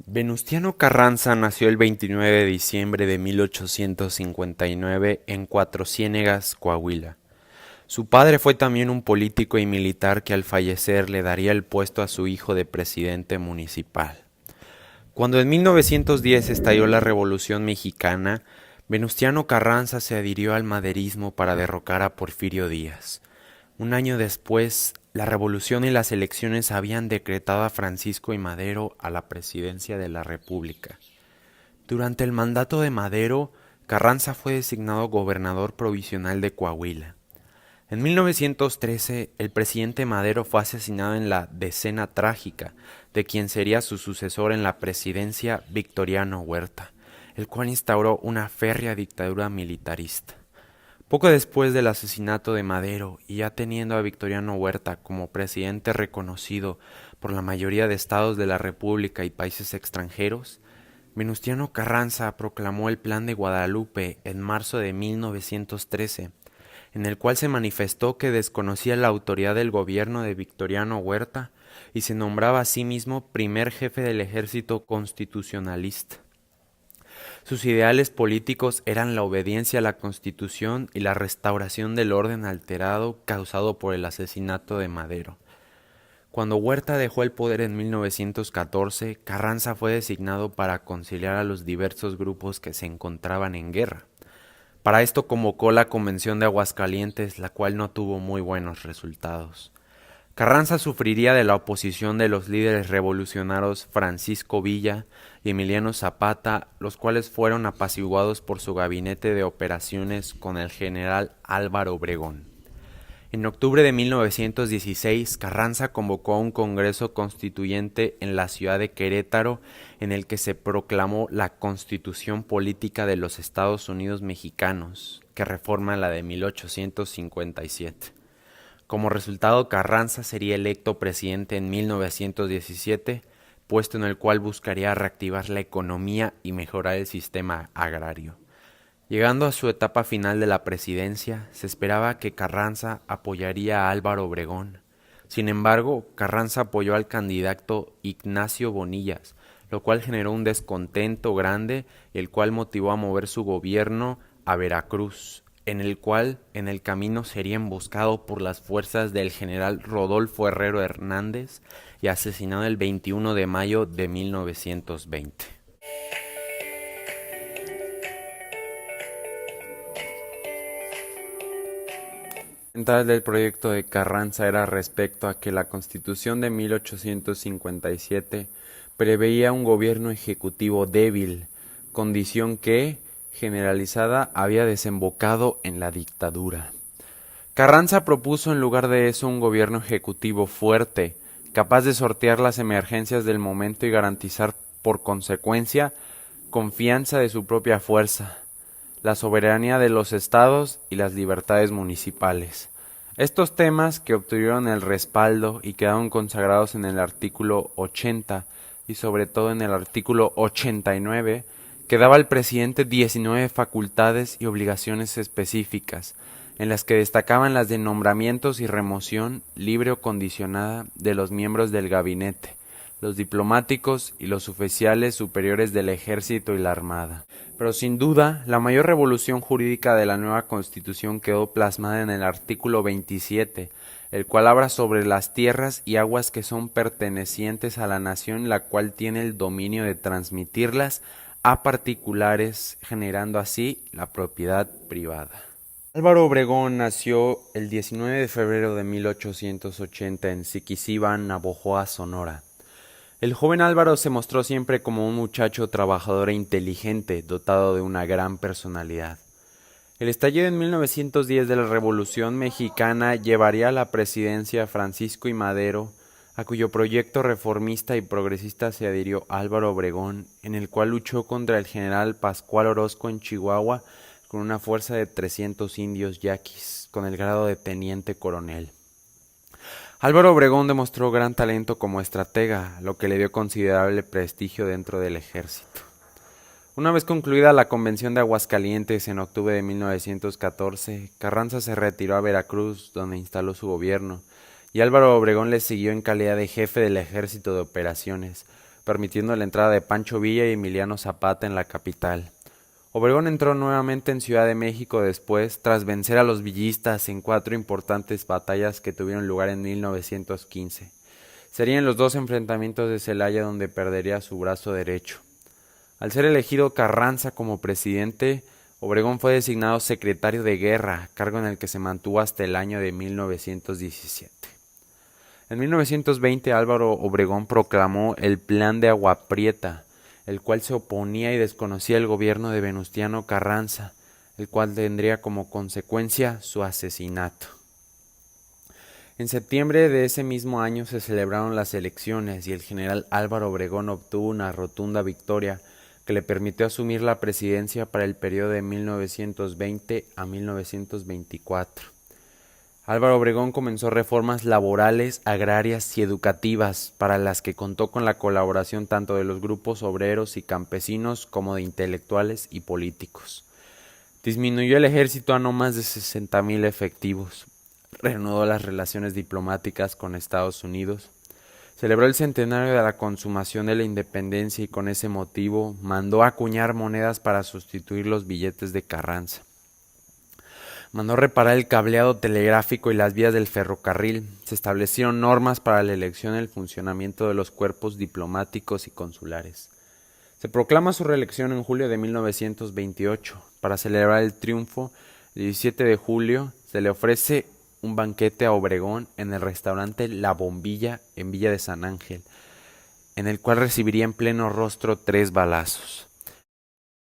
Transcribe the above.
Venustiano Carranza nació el 29 de diciembre de 1859 en Cuatro Ciénegas, Coahuila. Su padre fue también un político y militar que al fallecer le daría el puesto a su hijo de presidente municipal. Cuando en 1910 estalló la Revolución Mexicana, Venustiano Carranza se adhirió al maderismo para derrocar a Porfirio Díaz. Un año después, la revolución y las elecciones habían decretado a Francisco I. Madero a la presidencia de la República. Durante el mandato de Madero, Carranza fue designado gobernador provisional de Coahuila. En 1913, el presidente Madero fue asesinado en la Decena Trágica, de quien sería su sucesor en la presidencia, Victoriano Huerta, el cual instauró una férrea dictadura militarista. Poco después del asesinato de Madero y ya teniendo a Victoriano Huerta como presidente reconocido por la mayoría de estados de la República y países extranjeros, Venustiano Carranza proclamó el Plan de Guadalupe en marzo de 1913, en el cual se manifestó que desconocía la autoridad del gobierno de Victoriano Huerta y se nombraba a sí mismo primer jefe del ejército constitucionalista. Sus ideales políticos eran la obediencia a la Constitución y la restauración del orden alterado causado por el asesinato de Madero. Cuando Huerta dejó el poder en 1914, Carranza fue designado para conciliar a los diversos grupos que se encontraban en guerra. Para esto convocó la Convención de Aguascalientes, la cual no tuvo muy buenos resultados. Carranza sufriría de la oposición de los líderes revolucionarios Francisco Villa y Emiliano Zapata, los cuales fueron apaciguados por su gabinete de operaciones con el general Álvaro Obregón. En octubre de 1916, Carranza convocó a un congreso constituyente en la ciudad de Querétaro, en el que se proclamó la Constitución Política de los Estados Unidos Mexicanos, que reforma la de 1857. Como resultado, Carranza sería electo presidente en 1917, puesto en el cual buscaría reactivar la economía y mejorar el sistema agrario. Llegando a su etapa final de la presidencia, se esperaba que Carranza apoyaría a Álvaro Obregón. Sin embargo, Carranza apoyó al candidato Ignacio Bonillas, lo cual generó un descontento grande, el cual motivó a mover su gobierno a Veracruz, en el cual en el camino sería emboscado por las fuerzas del general Rodolfo Herrero Hernández y asesinado el 21 de mayo de 1920. Central del proyecto de Carranza era respecto a que la Constitución de 1857 preveía un gobierno ejecutivo débil, condición que, generalizada, había desembocado en la dictadura. Carranza propuso en lugar de eso un gobierno ejecutivo fuerte, capaz de sortear las emergencias del momento y garantizar, por consecuencia, confianza de su propia fuerza, la soberanía de los estados y las libertades municipales. Estos temas, que obtuvieron el respaldo y quedaron consagrados en el artículo 80 y sobre todo en el artículo 89, que daba al presidente 19 facultades y obligaciones específicas, en las que destacaban las de nombramientos y remoción libre o condicionada de los miembros del gabinete, los diplomáticos y los oficiales superiores del ejército y la armada. Pero sin duda, la mayor revolución jurídica de la nueva Constitución quedó plasmada en el artículo 27, el cual habla sobre las tierras y aguas que son pertenecientes a la nación, la cual tiene el dominio de transmitirlas a particulares, generando así la propiedad privada. Álvaro Obregón nació el 19 de febrero de 1880 en Siquicíban, Navojoa, Sonora. El joven Álvaro se mostró siempre como un muchacho trabajador e inteligente, dotado de una gran personalidad. El estallido en 1910 de la Revolución Mexicana llevaría a la presidencia a Francisco I. Madero, a cuyo proyecto reformista y progresista se adhirió Álvaro Obregón, en el cual luchó contra el general Pascual Orozco en Chihuahua con una fuerza de 300 indios yaquis, con el grado de teniente coronel. Álvaro Obregón demostró gran talento como estratega, lo que le dio considerable prestigio dentro del ejército. Una vez concluida la Convención de Aguascalientes en octubre de 1914, Carranza se retiró a Veracruz, donde instaló su gobierno, y Álvaro Obregón le siguió en calidad de jefe del ejército de operaciones, permitiendo la entrada de Pancho Villa y Emiliano Zapata en la capital. Obregón entró nuevamente en Ciudad de México después, tras vencer a los villistas en 4 importantes batallas que tuvieron lugar en 1915. Serían los 2 enfrentamientos de Celaya donde perdería su brazo derecho. Al ser elegido Carranza como presidente, Obregón fue designado secretario de guerra, cargo en el que se mantuvo hasta el año de 1917. En 1920 Álvaro Obregón proclamó el Plan de Agua Prieta, el cual se oponía y desconocía el gobierno de Venustiano Carranza, el cual tendría como consecuencia su asesinato. En septiembre de ese mismo año se celebraron las elecciones y el general Álvaro Obregón obtuvo una rotunda victoria que le permitió asumir la presidencia para el periodo de 1920 a 1924. Álvaro Obregón comenzó reformas laborales, agrarias y educativas, para las que contó con la colaboración tanto de los grupos obreros y campesinos como de intelectuales y políticos. Disminuyó el ejército a no más de 60,000 efectivos. Reanudó las relaciones diplomáticas con Estados Unidos. Celebró el centenario de la consumación de la independencia y con ese motivo mandó acuñar monedas para sustituir los billetes de Carranza. Mandó reparar el cableado telegráfico y las vías del ferrocarril. Se establecieron normas para la elección y el funcionamiento de los cuerpos diplomáticos y consulares. Se proclama su reelección en julio de 1928. Para celebrar el triunfo, el 17 de julio se le ofrece un banquete a Obregón en el restaurante La Bombilla en Villa de San Ángel, en el cual recibiría en pleno rostro 3 balazos.